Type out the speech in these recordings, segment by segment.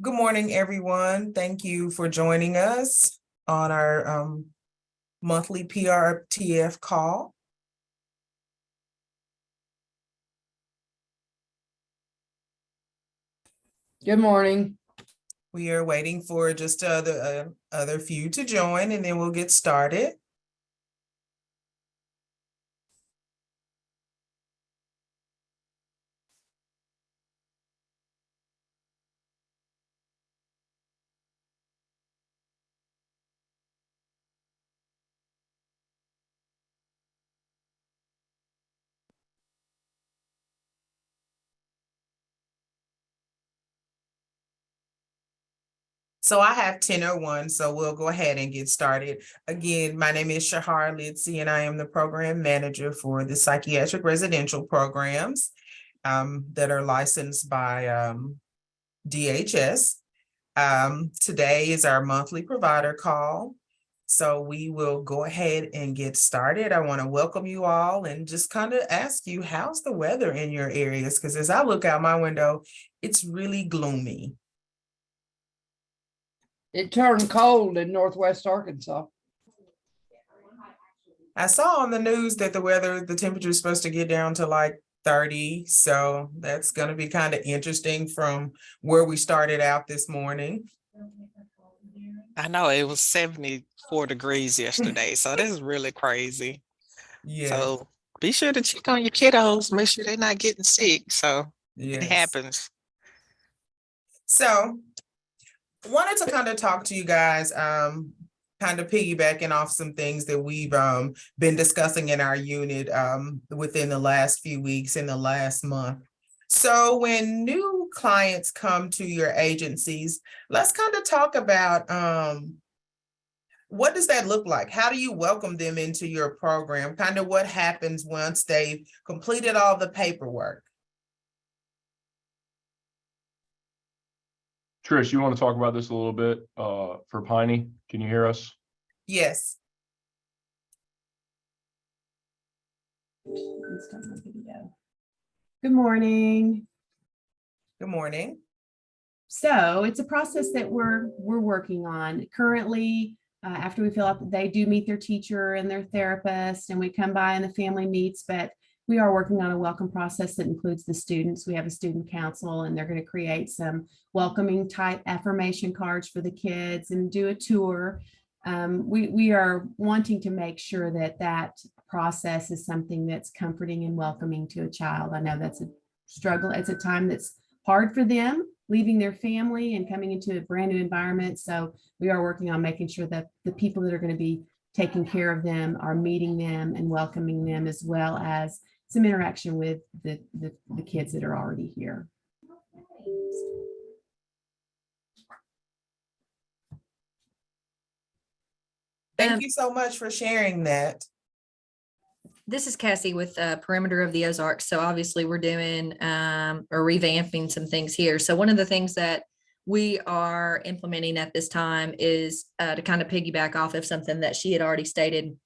Good morning, everyone. Thank you for joining us on our monthly PRTF call. Good morning. We are waiting for just the other few to join, and then we'll get started. So I have 10:01, so we'll go ahead and get started. Again, my name is Shahar Lidsi, and I am the program manager for the psychiatric residential programs that are licensed by DHS. Today is our monthly provider call. So we will go ahead and get started. I want to welcome you all and just kind of ask you, how's the weather in your areas? Because as I look out my window, it's really gloomy. It turned cold in Northwest Arkansas. I saw on the news that the temperature is supposed to get down to like 30. So that's going to be kind of interesting from where we started out this morning. I know it was 74 degrees yesterday, so this is really crazy. Yeah. So be sure to check on your kiddos, make sure they're not getting sick. So Yes. it happens. So wanted to kind of talk to you guys, kind of piggybacking off some things that we've been discussing in our unit within the last few weeks in the last month. So when new clients come to your agencies, let's kind of talk about what does that look like? How do you welcome them into your program? Kind of what happens once they've completed all the paperwork? Trish, you want to talk about this a little bit for Piney? Can you hear us? Yes. Good morning. Good morning. So it's a process that we're working on currently. After we fill out, they do meet their teacher and their therapist, and we come by and the family meets, but we are working on a welcome process that includes the students. We have a student council, and they're going to create some welcoming type affirmation cards for the kids and do a tour. We are wanting to make sure that process is something that's comforting and welcoming to a child. I know that's a struggle. It's a time that's hard for them, leaving their family and coming into a brand new environment. So we are working on making sure that the people that are going to be taking care of them are meeting them and welcoming them, as well as some interaction with the kids that are already here. Thank you so much for sharing that. This is Cassie with Perimeter of the Ozarks. So obviously we're doing or revamping some things here. So one of the things that we are implementing at this time is to kind of piggyback off of something that she had already stated.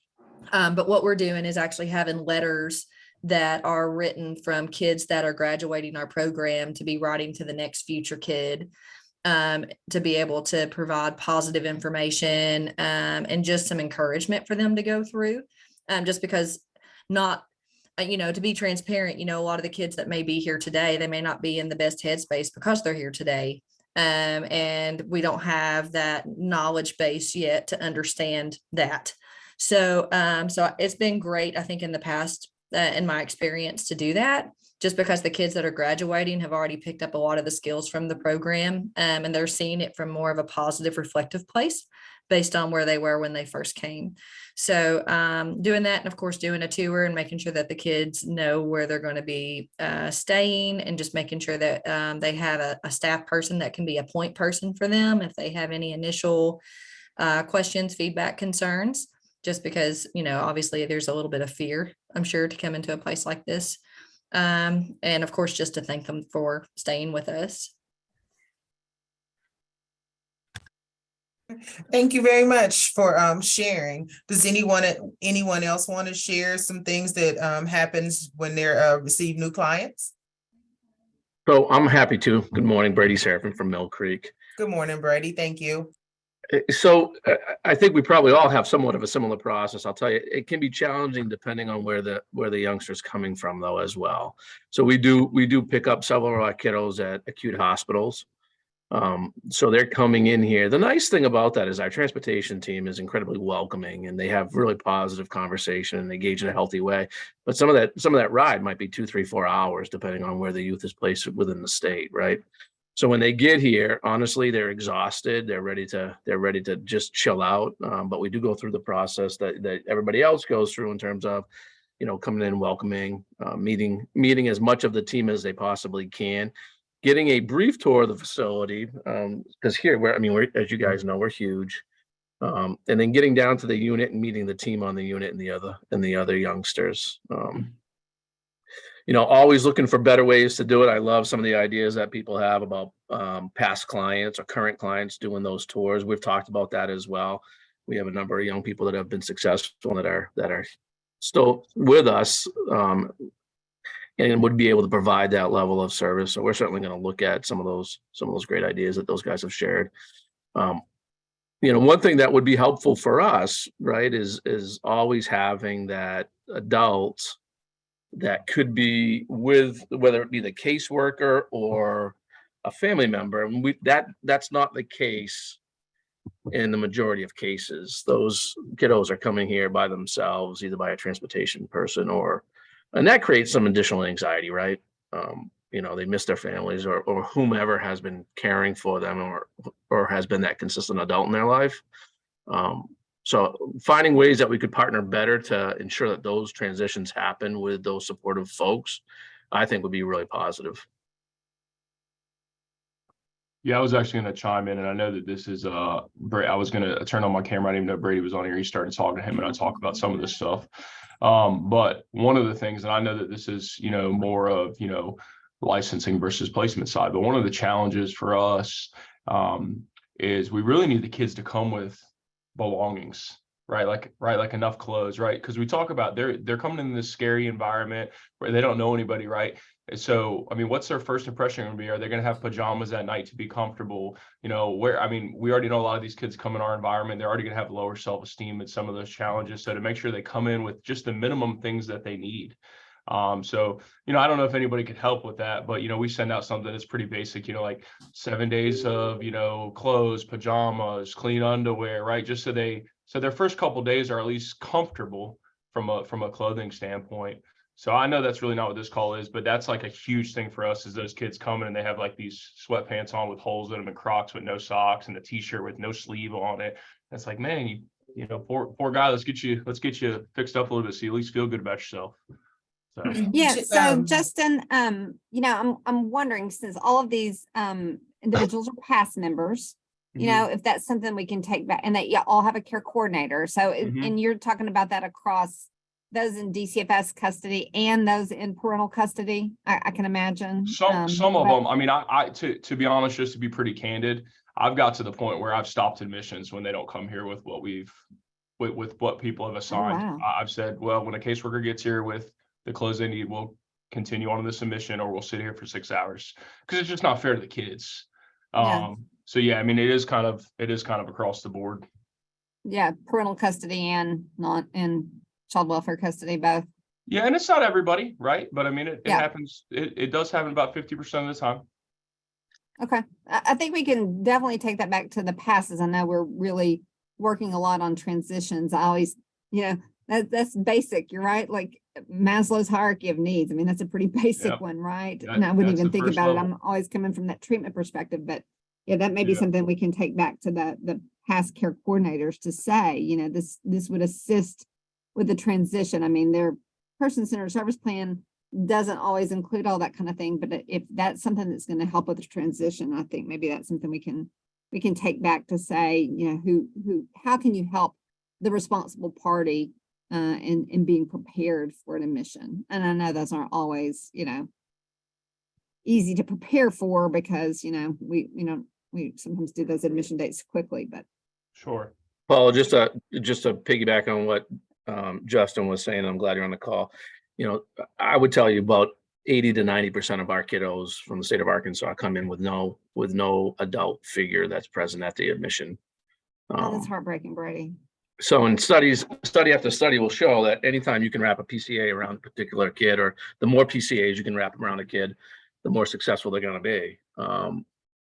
But what we're doing is actually having letters that are written from kids that are graduating our program to be writing to the next future kid, to be able to provide positive information and just some encouragement for them to go through. Just because not, to be transparent, a lot of the kids that may be here today, they may not be in the best headspace because they're here today. And we don't have that knowledge base yet to understand that. So it's been great, I think, in the past, in my experience, to do that, just because the kids that are graduating have already picked up a lot of the skills from the program, and they're seeing it from more of a positive, reflective place based on where they were when they first came. So doing that, and of course doing a tour and making sure that the kids know where they're going to be staying, and just making sure that they have a staff person that can be a point person for them if they have any initial questions, feedback, concerns, just because, obviously there's a little bit of fear, I'm sure, to come into a place like this. And of course, just to thank them for staying with us. Thank you very much for sharing. Does anyone else want to share some things that happens when they're receive new clients? So I'm happy to. Good morning, Brady Serafin from Mill Creek. Good morning, Brady. Thank you. So I think we probably all have somewhat of a similar process. I'll tell you, it can be challenging depending on where the youngster's coming from, though, as well. So we do pick up several of our kiddos at acute hospitals. So they're coming in here. The nice thing about that is our transportation team is incredibly welcoming, and they have really positive conversation and engage in a healthy way. But some of that ride might be 2, 3, 4 hours, depending on where the youth is placed within the state, right? So when they get here, honestly, they're exhausted. They're ready to just chill out. But we do go through the process that everybody else goes through in terms of, coming in, welcoming, meeting as much of the team as they possibly can, getting a brief tour of the facility, because here we're, as you guys know, we're huge. And then getting down to the unit and meeting the team on the unit and the other youngsters. Always looking for better ways to do it. I love some of the ideas that people have about past clients or current clients doing those tours. We've talked about that as well. We have a number of young people that have been successful that are still with us, and would be able to provide that level of service. So we're certainly going to look at some of those great ideas that those guys have shared. One thing that would be helpful for us, right, is always having that adult that could be with, whether it be the caseworker or a family member. And that's not the case in the majority of cases. Those kiddos are coming here by themselves, either by a transportation person and that creates some additional anxiety, right? They miss their families or whomever has been caring for them or has been that consistent adult in their life. So finding ways that we could partner better to ensure that those transitions happen with those supportive folks, I think would be really positive. Yeah, I was actually going to chime in, and I know that this is I was going to turn on my camera. I didn't even know Brady was on here. He started talking to him, and I talk about some of this stuff. But one of the things, and I know that this is more of licensing versus placement side, but one of the challenges for us is we really need the kids to come with belongings, right? Like enough clothes, right? Because we talk about they're coming in this scary environment where they don't know anybody, right? And so, what's their first impression going to be? Are they going to have pajamas at night to be comfortable? We already know a lot of these kids come in our environment. They're already going to have lower self-esteem and some of those challenges. So to make sure they come in with just the minimum things that they need. So, I don't know if anybody could help with that, but, we send out something that's pretty basic, like 7 days of, clothes, pajamas, clean underwear, right? Just so their first couple of days are at least comfortable from a clothing standpoint. So I know that's really not what this call is, but that's like a huge thing for us is those kids coming and they have like these sweatpants on with holes in them and Crocs with no socks and a t-shirt with no sleeve on it. And it's like, man, poor guy, let's get you fixed up a little bit so you at least feel good about yourself. So. Yeah, so Justin, I'm wondering, since all of these individuals are past members, if that's something we can take back, and that you all have a care coordinator. So, and you're talking about that across those in DCFS custody and those in parental custody, I can imagine. Some of them, I to be honest, just to be pretty candid, I've got to the point where I've stopped admissions when they don't come here with what with what people have assigned. Oh, wow. I've said, well, when a caseworker gets here with the clothes they need, we'll continue on the submission or we'll sit here for 6 hours because it's just not fair to the kids. Yeah. So yeah, it is kind of across the board. Yeah, parental custody and not in child welfare custody, both. Yeah, and it's not everybody, right? But it Yeah. happens. It does happen about 50% of the time. Okay, I think we can definitely take that back to the passes. I know we're really working a lot on transitions. I always, that's basic. You're right. Like Maslow's hierarchy of needs. that's a pretty basic one, right? And I wouldn't even think about it. I'm always coming from that treatment perspective, but yeah, that may be something we can take back to the past care coordinators to say, this would assist with the transition. Their person-centered service plan doesn't always include all that kind of thing, but if that's something that's going to help with the transition, I think maybe that's something we can take back to say, how can you help the responsible party in being prepared for an admission? And I know those aren't always, easy to prepare for because, we sometimes do those admission dates quickly, but. Sure. Paul, just to piggyback on what Justin was saying, I'm glad you're on the call. I would tell you about 80 to 90% of our kiddos from the state of Arkansas come in with no adult figure that's present at the admission. That is heartbreaking, Brady. So in study after study will show that anytime you can wrap a PCA around a particular kid, or the more PCAs you can wrap around a kid, the more successful they're going to be.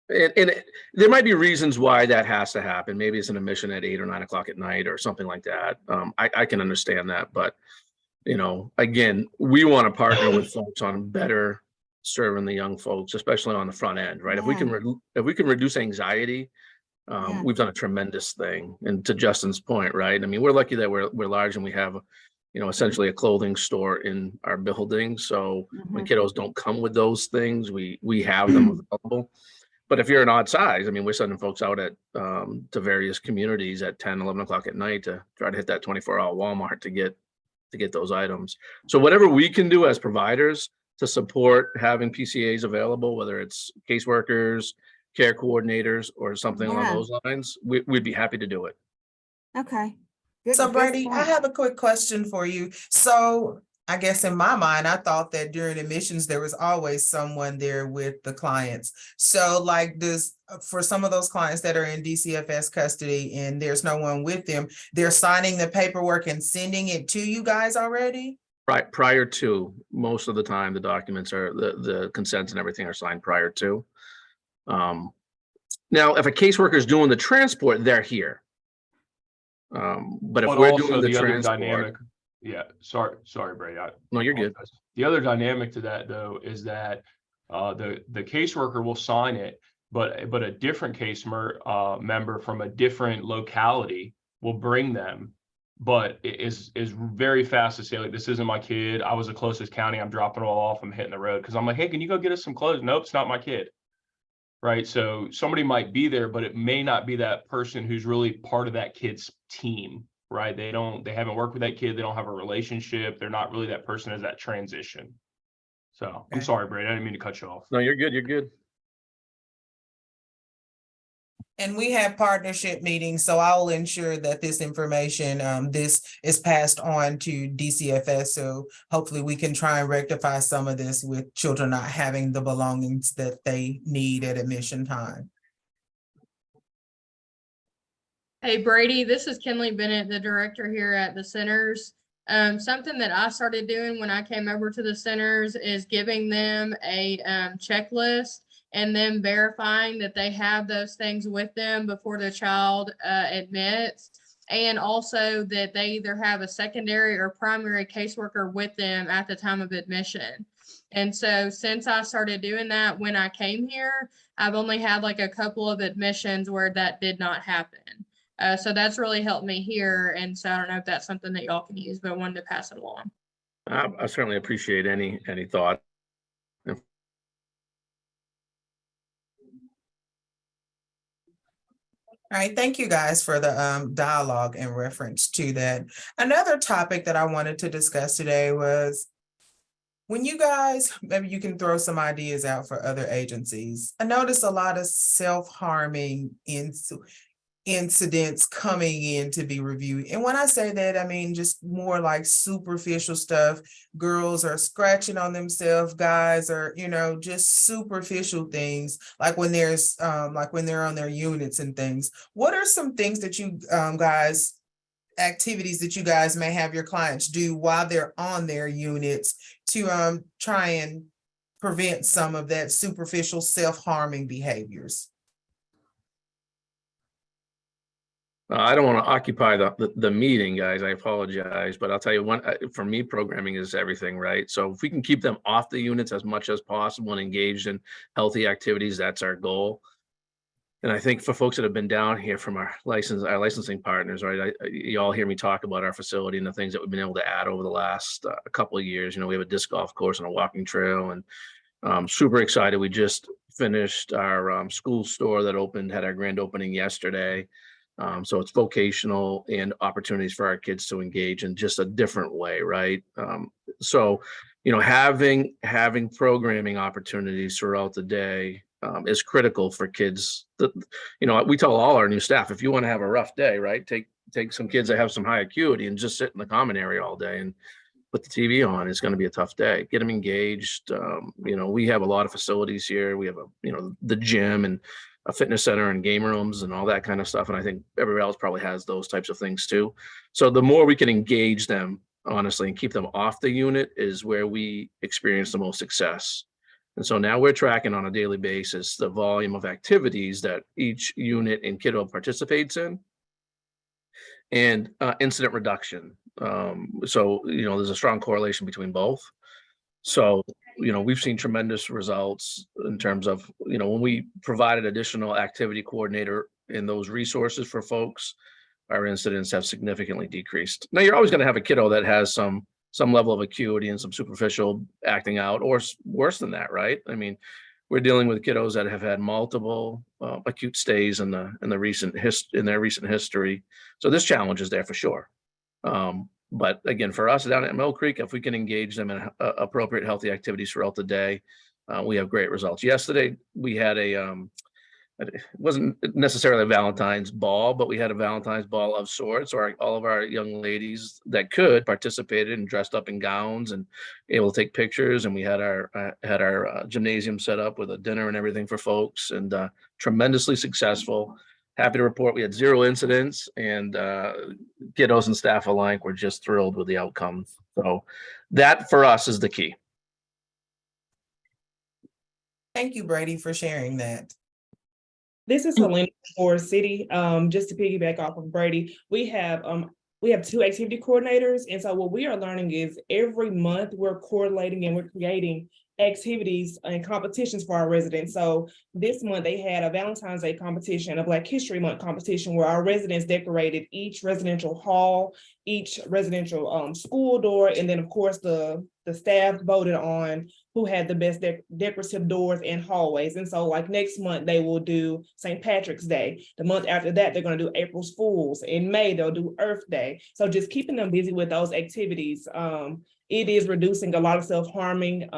There might be reasons why that has to happen. Maybe it's an admission at 8 or 9 o'clock at night or something like that. I can understand that, but again, we want to partner with folks on better serving the young folks, especially on the front end, right? Yeah. If we can reduce anxiety, Yeah. we've done a tremendous thing. And to Justin's point, right? I mean, we're lucky that we're large and we have, essentially a clothing store in our building. So when kiddos don't come with those things, we have them available. But if you're an odd size, I mean, we're sending folks out to various communities at 10, 11 o'clock at night to try to hit that 24-hour Walmart to get those items. So whatever we can do as providers to support having PCAs available, whether it's caseworkers, care coordinators, or something along those lines, we'd be happy to do it. Okay. Good, So good Brady, I point. have a quick question for you. So I guess in my mind, I thought that during admissions, there was always someone there with the clients. So like for some of those clients that are in DCFS custody and there's no one with them, they're signing the paperwork and sending it to you guys already? Right. Prior to, most of the time, the documents are, the consents and everything are signed prior to. Now, if a caseworker is doing the transport, they're here. But if But we're also doing the other transport, dynamic, yeah, sorry, Brady. no, you're good. The other dynamic to that though is that the caseworker will sign it, but a different member from a different locality will bring them. But it is very fast to say, like, this isn't my kid. I was the closest county. I'm dropping it all off. I'm hitting the road because I'm like, hey, can you go get us some clothes? Nope, it's not my kid. Right. So somebody might be there, but it may not be that person who's really part of that kid's team. Right. They haven't worked with that kid. They don't have a relationship. They're not really that person as that transition. So I'm sorry, Brady. I didn't mean to cut you off. No, you're good. You're good. And we have partnership meetings, so I'll ensure that this information, this is passed on to DCFS. So hopefully we can try and rectify some of this with children not having the belongings that they need at admission time. Hey Brady, this is Kenley Bennett, the director here at the centers. Something that I started doing when I came over to the centers is giving them a checklist and then verifying that they have those things with them before the child admits, and also that they either have a secondary or primary caseworker with them at the time of admission. And so since I started doing that when I came here, I've only had like a couple of admissions where that did not happen. So that's really helped me here. And so I don't know if that's something that y'all can use, but I wanted to pass it along. I certainly appreciate any thought. All right, thank you guys for the dialogue in reference to that. Another topic that I wanted to discuss today was when you guys, maybe you can throw some ideas out for other agencies. I noticed a lot of self-harming incidents coming in to be reviewed. And when I say that, I mean just more like superficial stuff. Girls are scratching on themselves, guys are, just superficial things, like when there's like when they're on their units and things. What are some things that you guys, activities that you guys may have your clients do while they're on their units to try and prevent some of that superficial self-harming behaviors? I don't want to occupy the meeting, guys. I apologize, but I'll tell you for me, programming is everything, right? So if we can keep them off the units as much as possible and engaged in healthy activities, that's our goal. And I think for folks that have been down here from our licensing partners, right? You all hear me talk about our facility and the things that we've been able to add over the last couple of years. We have a disc golf course and a walking trail, and I'm super excited. We just finished our school store that had our grand opening yesterday. So it's vocational and opportunities for our kids to engage in just a different way, right? So having programming opportunities throughout the day is critical for kids. We tell all our new staff, if you want to have a rough day, right, take some kids that have some high acuity and just sit in the common area all day. And put the TV on, it's going to be a tough day. Get them engaged. We have a lot of facilities here. We have the gym and a fitness center and game rooms and all that kind of stuff. And I think everybody else probably has those types of things too. So the more we can engage them, honestly, and keep them off the unit is where we experience the most success. And so now we're tracking on a daily basis the volume of activities that each unit and kiddo participates in, and incident reduction. There's a strong correlation between both. So, we've seen tremendous results in terms of, when we provided additional activity coordinator and those resources for folks, our incidents have significantly decreased. Now, you're always going to have a kiddo that has some level of acuity and some superficial acting out, or worse than that, right? I mean, we're dealing with kiddos that have had multiple acute stays in their recent history. So this challenge is there for sure. But again, for us down at Mill Creek, if we can engage them in appropriate healthy activities throughout the day, we have great results. Yesterday, we had it wasn't necessarily a Valentine's ball, but we had a Valentine's ball of sorts, or all of our young ladies that could participated and dressed up in gowns and able to take pictures. And we had our gymnasium set up with a dinner and everything for folks, and tremendously successful. Happy to report we had 0 incidents, and kiddos and staff alike were just thrilled with the outcome. So that for us is the key. Thank you, Brady, for sharing that. This is Helena for City. Just to piggyback off of Brady, we have 2 activity coordinators. And so what we are learning is every month we're correlating and we're creating activities and competitions for our residents. So this month they had a Valentine's Day competition, a Black History Month competition, where our residents decorated each residential hall, each residential school door, and then of course the staff voted on who had the best decorative doors and hallways. And so like next month they will do St. Patrick's Day. The month after that they're going to do April's Fools. In May they'll do Earth Day. So just keeping them busy with those activities. It is reducing a lot of self-harming.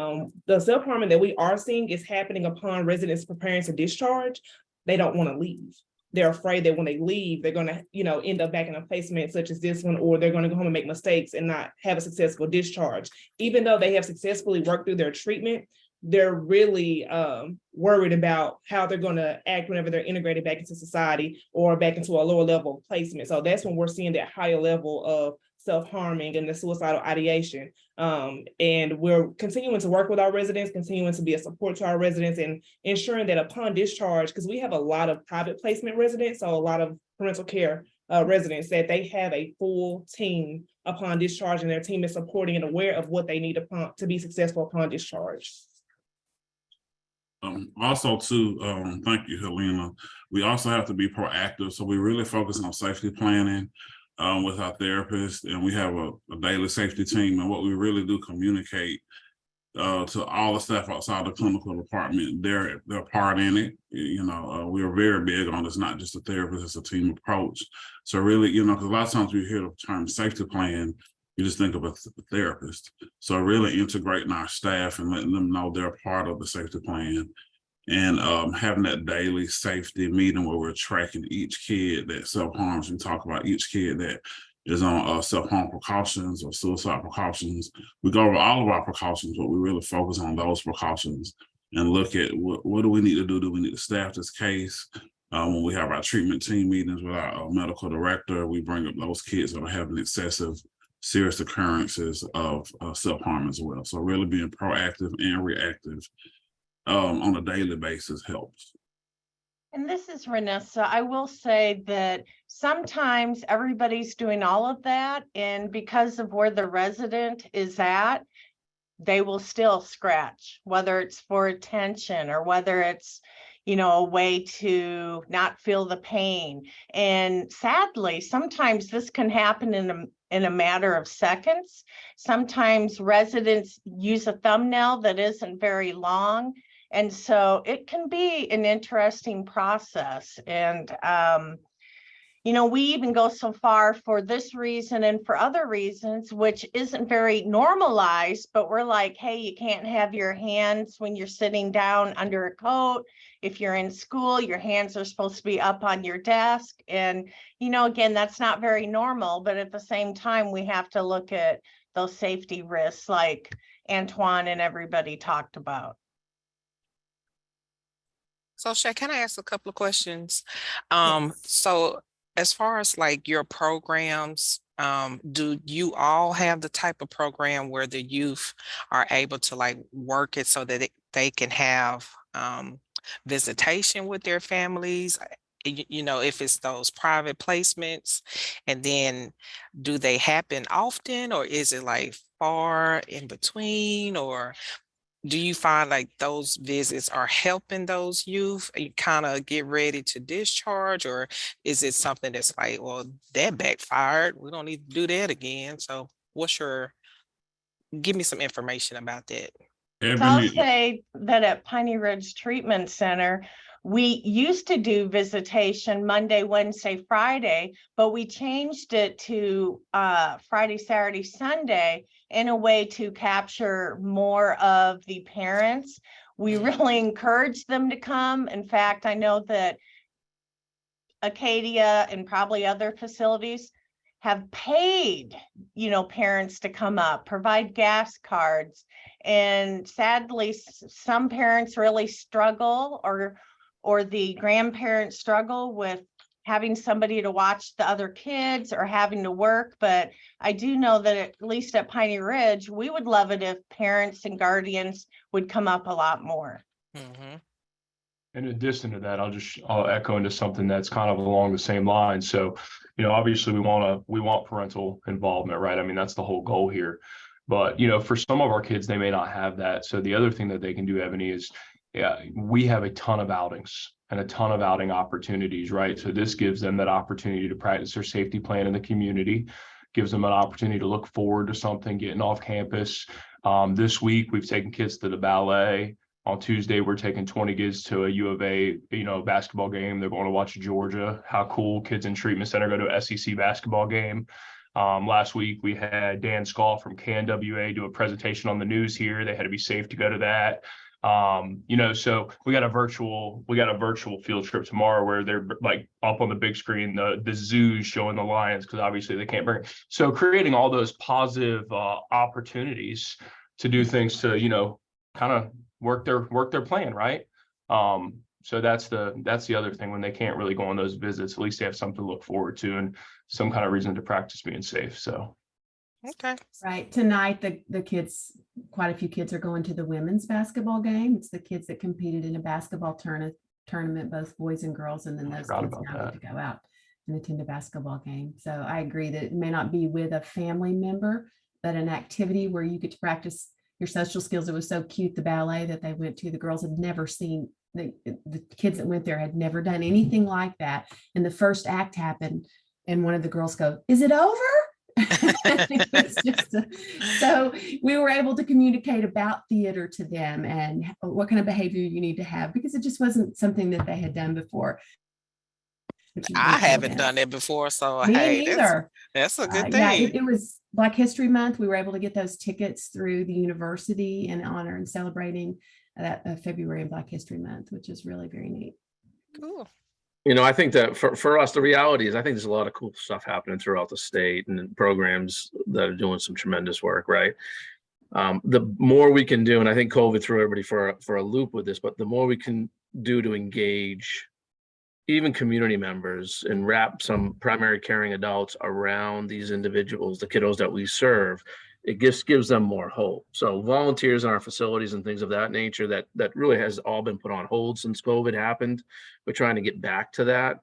The self-harming that we are seeing is happening upon residents preparing to discharge. They don't want to leave. They're afraid that when they leave, they're going to, end up back in a placement such as this one, or they're going to go home and make mistakes and not have a successful discharge. Even though they have successfully worked through their treatment, they're really worried about how they're going to act whenever they're integrated back into society or back into a lower level placement. So that's when we're seeing that higher level of self-harming and the suicidal ideation. And we're continuing to work with our residents, continuing to be a support to our residents, and ensuring that upon discharge, because we have a lot of private placement residents, so a lot of parental care residents, that they have a full team upon discharge, and their team is supporting and aware of what they need to be successful upon discharge. Also too, thank you, Helena. We also have to be proactive. So we really focus on safety planning with our therapists, and we have a daily safety team. And what we really do communicate to all the staff outside the clinical department, their part in it. We are very big on it's not just a therapist, it's a team approach. So really, because a lot of times we hear the term safety plan, you just think of a therapist. So really integrating our staff and letting them know they're part of the safety plan, and having that daily safety meeting where we're tracking each kid that self-harms. We talk about each kid that is on self-harm precautions or suicide precautions. We go over all of our precautions, but we really focus on those precautions and look at what do we need to do? Do we need to staff this case? When we have our treatment team meetings with our medical director, we bring up those kids that are having excessive serious occurrences of self-harm as well. So really being proactive and reactive on a daily basis helps. And this is Renessa. I will say that sometimes everybody's doing all of that, and because of where the resident is at, they will still scratch, whether it's for attention or whether it's, a way to not feel the pain. And sadly, sometimes this can happen in a matter of seconds. Sometimes residents use a thumbnail that isn't very long. And so it can be an interesting process. And, we even go so far for this reason and for other reasons, which isn't very normalized, but we're like, hey, you can't have your hands when you're sitting down under a coat. If you're in school, your hands are supposed to be up on your desk. And, again, that's not very normal, but at the same time, we have to look at those safety risks like Antoine and everybody talked about. So Shay, can I ask a couple of questions? Yes. So as far as like your programs, do you all have the type of program where the youth are able to like work it so that they can have visitation with their families? You know, if it's those private placements, and then do they happen often, or is it like far in between, or do you find like those visits are helping those youth kind of get ready to discharge, or is it something that's like, well, that backfired, we don't need to do that again? So give me some information about that. So I'll say that at Piney Ridge Treatment Center, we used to do visitation Monday, Wednesday, Friday, but we changed it to Friday, Saturday, Sunday in a way to capture more of the parents. We really encourage them to come. In fact, I know that Acadia and probably other facilities have paid, parents to come up, provide gas cards. And sadly, some parents really struggle, or the grandparents struggle with having somebody to watch the other kids or having to work. But I do know that at least at Piney Ridge, we would love it if parents and guardians would come up a lot more. Mhm. In addition to that, I'll echo into something that's kind of along the same line. So, obviously we want parental involvement, right? I mean, that's the whole goal here. But, for some of our kids, they may not have that. So the other thing that they can do, Ebony, is we have a ton of outings and a ton of outing opportunities, right? So this gives them that opportunity to practice their safety plan in the community, gives them an opportunity to look forward to something, getting off campus. This week, we've taken kids to the ballet. On Tuesday, we're taking 20 kids to a U of A, basketball game. They're going to watch Georgia. How cool! Kids in Treatment Center go to an SEC basketball game. Last week, we had Dan Scall from KNWA do a presentation on the news here. They had to be safe to go to that. So we got a virtual field trip tomorrow where they're like up on the big screen, the zoos showing the lions, because obviously they can't bring. So creating all those positive opportunities to do things to, kind of work their plan, right? So that's the other thing. When they can't really go on those visits, at least they have something to look forward to and some kind of reason to practice being safe. So Okay. Right. Tonight, the kids, quite a few kids are going to the women's basketball game. It's the kids that competed in a basketball tournament, both boys and girls. And then those kids now get to go out and attend a basketball game. So I agree that it may not be with a family member, but an activity where you get to practice your social skills. It was so cute, the ballet that they went to. The girls had never seen, the kids that went there had never done anything like that. And the first act happened and one of the girls goes, "Is it over?" So we were able to communicate about theater to them and what kind of behavior you need to have, because it just wasn't something that they had done before. I haven't done it before, so Me hey, neither. that's a good thing. Yeah, it was Black History Month. We were able to get those tickets through the university in honor and celebrating that February and Black History Month, which is really very neat. Cool. I think that for us, the reality is I think there's a lot of cool stuff happening throughout the state and programs that are doing some tremendous work, right? The more we can do, and I think COVID threw everybody for a loop with this, but the more we can do to engage even community members and wrap some primary caring adults around these individuals, the kiddos that we serve, it just gives them more hope. So volunteers in our facilities and things of that nature, that really has all been put on hold since COVID happened. We're trying to get back to that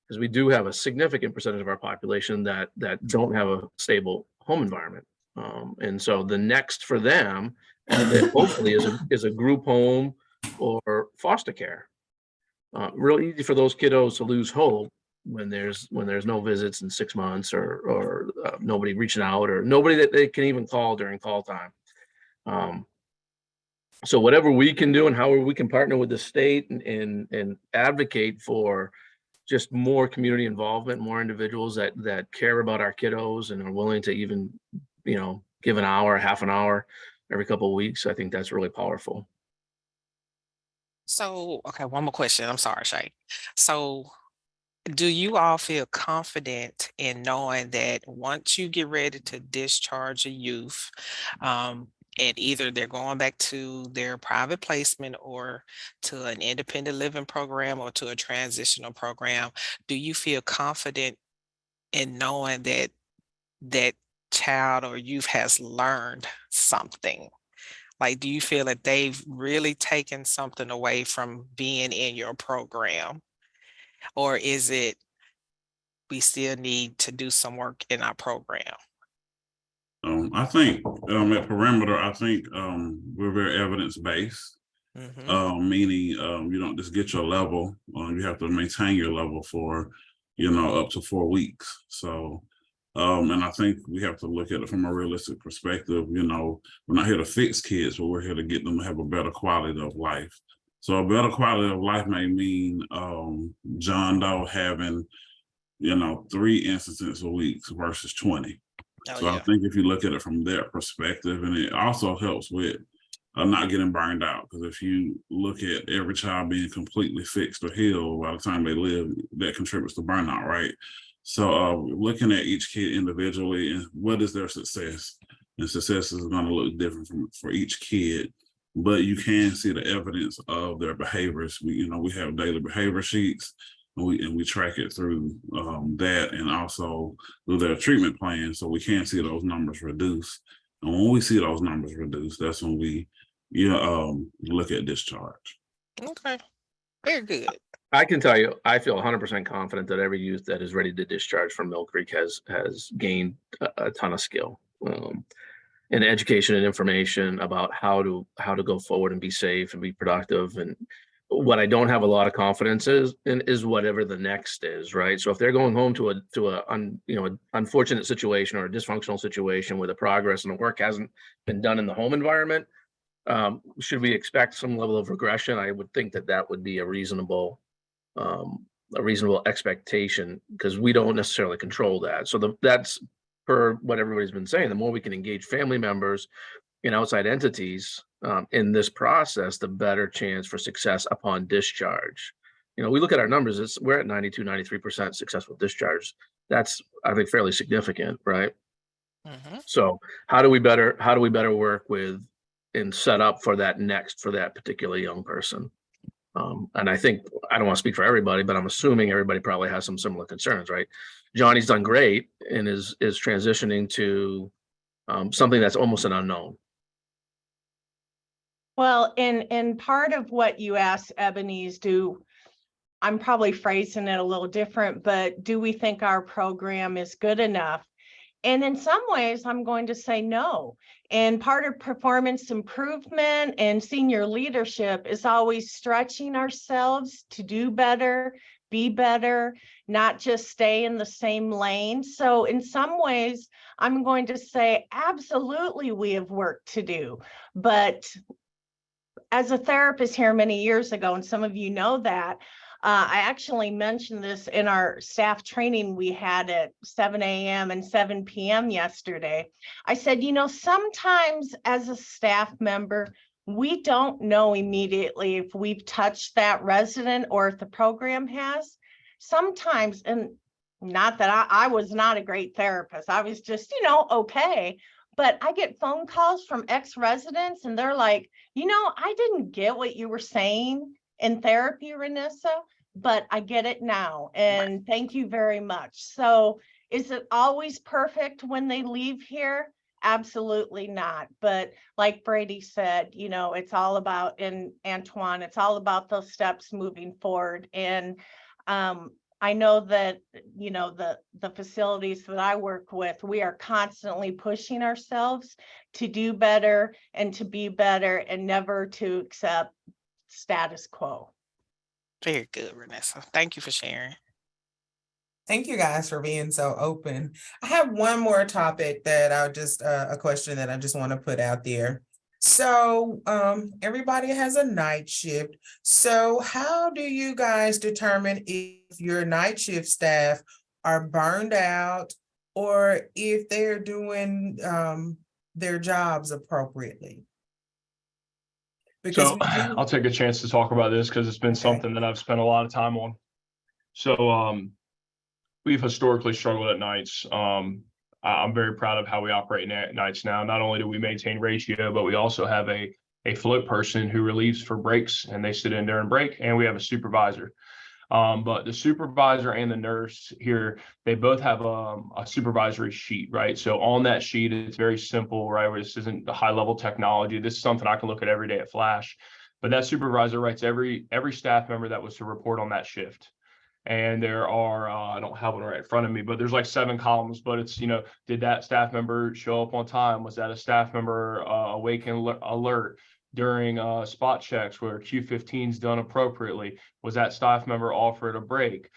because we do have a significant percentage of our population that don't have a stable home environment. And so the next for them, hopefully, is a group home or foster care. Real easy for those kiddos to lose hope when there's no visits in 6 months or nobody reaching out or nobody that they can even call during call time. So whatever we can do and how we can partner with the state and advocate for just more community involvement, more individuals that care about our kiddos and are willing to even, give an hour, half an hour every couple of weeks. I think that's really powerful. So, okay, one more question. I'm sorry, Shay. So do you all feel confident in knowing that once you get ready to discharge a youth, and either they're going back to their private placement or to an independent living program or to a transitional program, do you feel confident in knowing that that child or youth has learned something? Like, do you feel that they've really taken something away from being in your program? Or is it we still need to do some work in our program? I think at Perimeter, I think we're very evidence-based, meaning you don't just get your level, you have to maintain your level for, up to 4 weeks. So, and I think we have to look at it from a realistic perspective. We're not here to fix kids, but we're here to get them to have a better quality of life. So a better quality of life may mean John Doe having 3 instances a week versus 20. So I think if you look at it from that perspective, and it also helps with not getting burned out, because if you look at every child being completely fixed or healed by the time they live, that contributes to burnout, right? So looking at each kid individually and what is their success, and success is going to look different for each kid, but you can see the evidence of their behaviors. We have daily behavior sheets. And we track it through that, and also through their treatment plan, so we can see those numbers reduce. And when we see those numbers reduce, that's when we look at discharge. Okay, very good. I can tell you, I feel 100% confident that every youth that is ready to discharge from Mill Creek has gained a ton of skill, and education and information about how to go forward and be safe and be productive. And what I don't have a lot of confidence is whatever the next is, right? So if they're going home to an unfortunate situation or a dysfunctional situation where the progress and the work hasn't been done in the home environment, should we expect some level of regression? I would think that would be a reasonable expectation, because we don't necessarily control that. So that's per what everybody's been saying. The more we can engage family members and outside entities in this process, the better chance for success upon discharge. We look at our numbers, we're at 92, 93% successful discharge. That's, I think, fairly significant, right? So how do we better work with and set up for that particular young person? And I think, I don't want to speak for everybody, but I'm assuming everybody probably has some similar concerns, right? Johnny's done great and is transitioning to something that's almost an unknown. Well, and part of what you asked, Ebony, is I'm probably phrasing it a little different, but do we think our program is good enough? And in some ways, I'm going to say no. And part of performance improvement and senior leadership is always stretching ourselves to do better, be better, not just stay in the same lane. So in some ways, I'm going to say, absolutely, we have work to do. But as a therapist here many years ago, and some of you know that, I actually mentioned this in our staff training we had at 7 a.m. and 7 p.m. yesterday. I said, sometimes as a staff member, we don't know immediately if we've touched that resident or if the program has. Sometimes, and not that I was not a great therapist, I was just, okay. But I get phone calls from ex-residents and they're like, I didn't get what you were saying in therapy, Renessa, but I get it now. And thank you very much. So is it always perfect when they leave here? Absolutely not. But like Brady said, it's all about, and Antoine, it's all about those steps moving forward. And I know that, the facilities that I work with, we are constantly pushing ourselves to do better and to be better and never to accept status quo. Very good, Renessa. Thank you for sharing. Thank you guys for being so open. I have one more topic that a question that I just want to put out there. So everybody has a night shift. So how do you guys determine if your night shift staff are burned out or if they're doing their jobs appropriately? Because So I'll take a chance to talk about this because it's been something that I've spent a lot of time on. So we've historically struggled at nights. I'm very proud of how we operate at nights now. Not only do we maintain ratio, but we also have a float person who relieves for breaks, and they sit in during break, and we have a supervisor. But the supervisor and the nurse here, they both have a supervisory sheet, right? So on that sheet, it's very simple, right? Where this isn't the high level technology. This is something I can look at every day at Flash. But that supervisor writes every staff member that was to report on that shift. And there are, I don't have one right in front of me, but there's like 7 columns, but it's, did that staff member show up on time? Was that a staff member awake and alert during spot checks where Q15 is done appropriately? Was that staff member offered a break?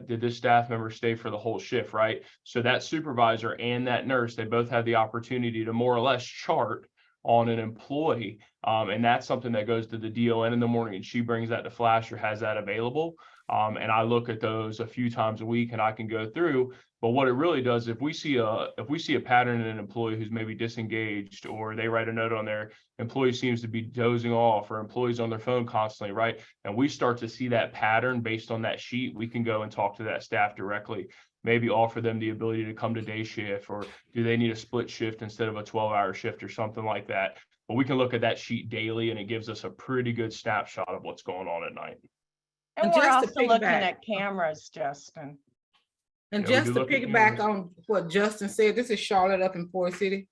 Did this staff member stay for the whole shift, right? So that supervisor and that nurse, they both have the opportunity to more or less chart on an employee. And that's something that goes to the DON in the morning, and she brings that to Flash or has that available. And I look at those a few times a week, and I can go through. But what it really does, if we see a pattern in an employee who's maybe disengaged, or they write a note on their employee seems to be dozing off, or employees on their phone constantly, right? And we start to see that pattern based on that sheet, we can go and talk to that staff directly, maybe offer them the ability to come to day shift, or do they need a split shift instead of a 12-hour shift or something like that. But we can look at that sheet daily, and it gives us a pretty good snapshot of what's going on at night. And And we're just to also looking piggyback- at cameras, Justin. And Yeah, we just do to look at piggyback cameras. on what Justin said, this is Charlotte up in Ford City.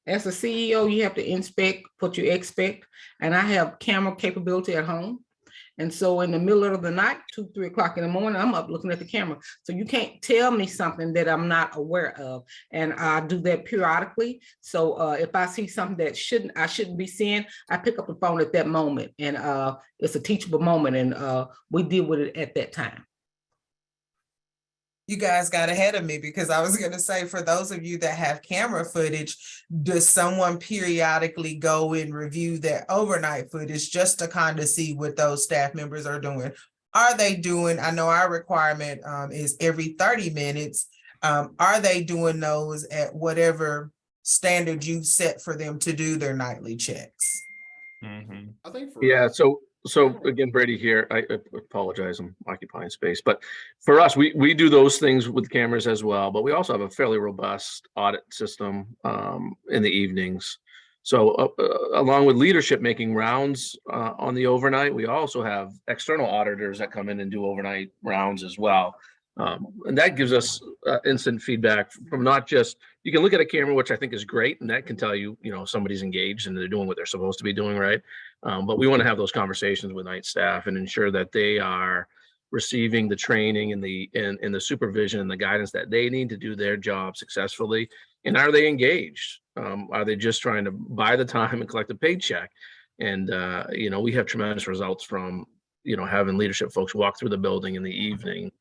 As a CEO, you have to inspect what you expect. And I have camera capability at home. And so in the middle of the night, 2, 3 o'clock in the morning, I'm up looking at the camera. So you can't tell me something that I'm not aware of. And I do that periodically. So if I see something that I shouldn't be seeing, I pick up the phone at that moment. And it's a teachable moment, and we deal with it at that time. You guys got ahead of me, because I was going to say, for those of you that have camera footage, does someone periodically go and review that overnight footage just to kind of see what those staff members are doing? Are they doing, I know our requirement is every 30 minutes. Are they doing those at whatever standard you've set for them to do their nightly checks? Mm-hmm. I think for Yeah, us, so again, Brady here, I apologize, I'm occupying space, but for us, we do those things with cameras as well, but we also have a fairly robust audit system in the evenings. So along with leadership making rounds on the overnight, we also have external auditors that come in and do overnight rounds as well. And that gives us instant feedback from not just, you can look at a camera, which I think is great, and that can tell you, somebody's engaged and they're doing what they're supposed to be doing, right? But we want to have those conversations with night staff and ensure that they are receiving the training and the supervision and the guidance that they need to do their job successfully. And are they engaged? Are they just trying to buy the time and collect a paycheck? And we have tremendous results from having leadership folks walk through the building in the evening,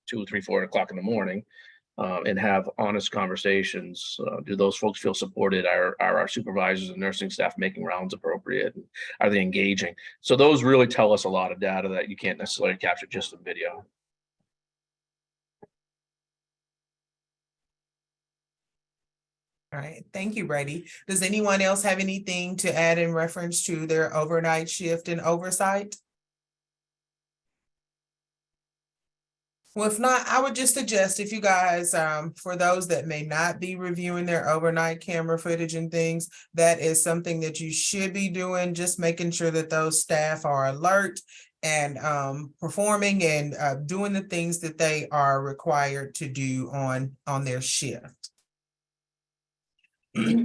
2, 3, 4 o'clock in the morning, and have honest conversations. Do those folks feel supported? Are our supervisors and nursing staff making rounds appropriate? Are they engaging? So those really tell us a lot of data that you can't necessarily capture just in video. All right, thank you, Brady. Does anyone else have anything to add in reference to their overnight shift and oversight? Well, if not, I would just suggest, if you guys, for those that may not be reviewing their overnight camera footage and things, that is something that you should be doing, just making sure that those staff are alert and performing and doing the things that they are required to do on their shift.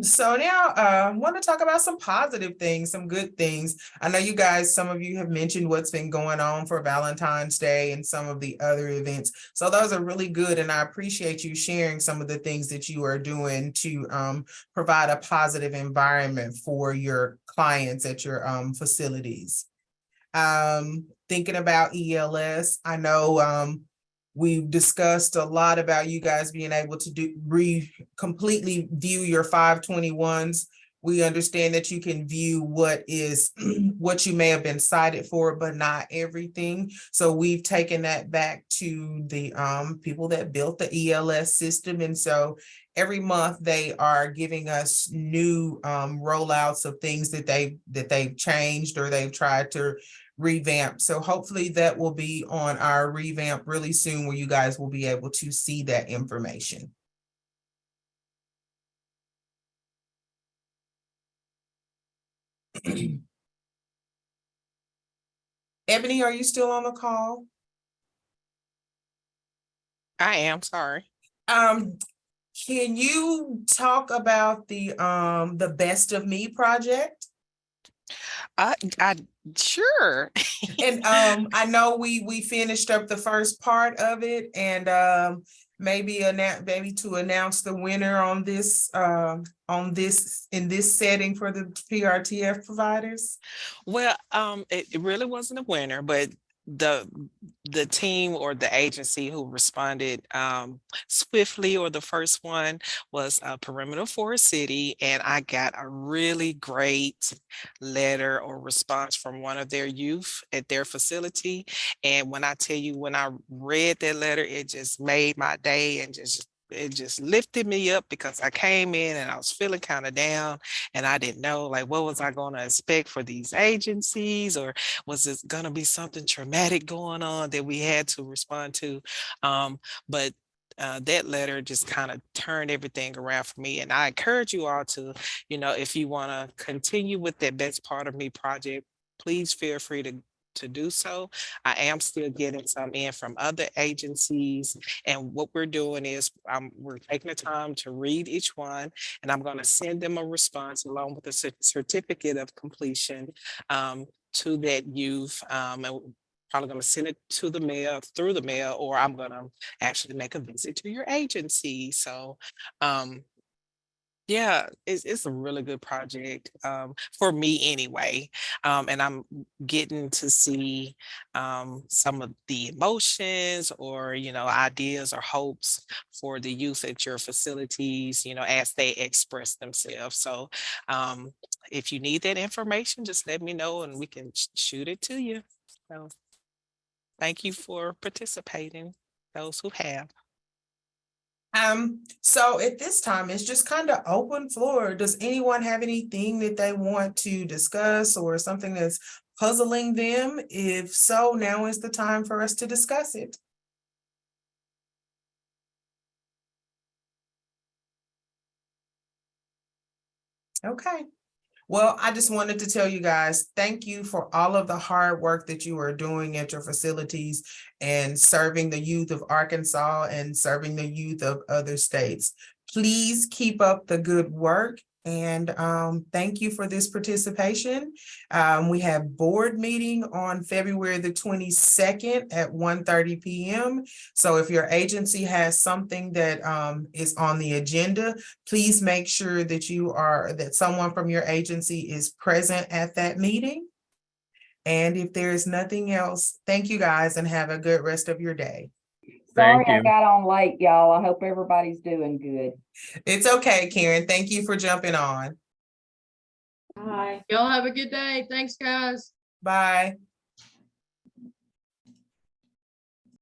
So now I want to talk about some positive things, some good things. I know you guys, some of you have mentioned what's been going on for Valentine's Day and some of the other events. So those are really good. And I appreciate you sharing some of the things that you are doing to provide a positive environment for your clients at your facilities. Thinking about ELS, I know we've discussed a lot about you guys being able to completely view your 521s. We understand that you can view what you may have been cited for, but not everything. So we've taken that back to the people that built the ELS system. And so every month they are giving us new rollouts of things that they've changed or they've tried to revamp. So hopefully that will be on our revamp really soon, where you guys will be able to see that information. Ebony, are you still on the call? I am sorry. Can you talk about the Best of Me project? I sure. And I know we finished up the first part of it, and maybe to announce the winner on this in this setting for the PRTF providers. Well, it really wasn't a winner, but the team or the agency who responded swiftly, or the first one, was Perimeter Forest City, and I got a really great letter or response from one of their youth at their facility. And when I tell you, when I read that letter, it just made my day, and it just lifted me up, because I came in and I was feeling kind of down, and I didn't know, like, what was I going to expect for these agencies, or was it going to be something traumatic going on that we had to respond to? But that letter just kind of turned everything around for me. And I encourage you all to, if you want to continue with that Best Part of Me project, please feel free to do so. I am still getting some in from other agencies, and what we're doing is we're taking the time to read each one, and I'm going to send them a response along with a certificate of completion to that youth, and probably going to send it to the mail, through the mail, or I'm going to actually make a visit to your agency. So yeah, it's a really good project, for me anyway. And I'm getting to see some of the emotions, or, ideas or hopes for the youth at your facilities, as they express themselves. So if you need that information, just let me know and we can shoot it to you. So thank you for participating, those who have. So at this time, it's just kind of open floor. Does anyone have anything that they want to discuss, or something that's puzzling them? If so, now is the time for us to discuss it. Okay. Well, I just wanted to tell you guys, thank you for all of the hard work that you are doing at your facilities and serving the youth of Arkansas and serving the youth of other states. Please keep up the good work, and thank you for this participation. We have board meeting on February the 22nd at 1:30 p.m. So if your agency has something that is on the agenda, please make sure that someone from your agency is present at that meeting. And if there's nothing else, thank you guys and have a good rest of your day. Sorry Thank I you. got on late, y'all. I hope everybody's doing good. It's okay, Karen. Thank you for jumping on. Bye. Y'all have a good day. Thanks, guys. Bye.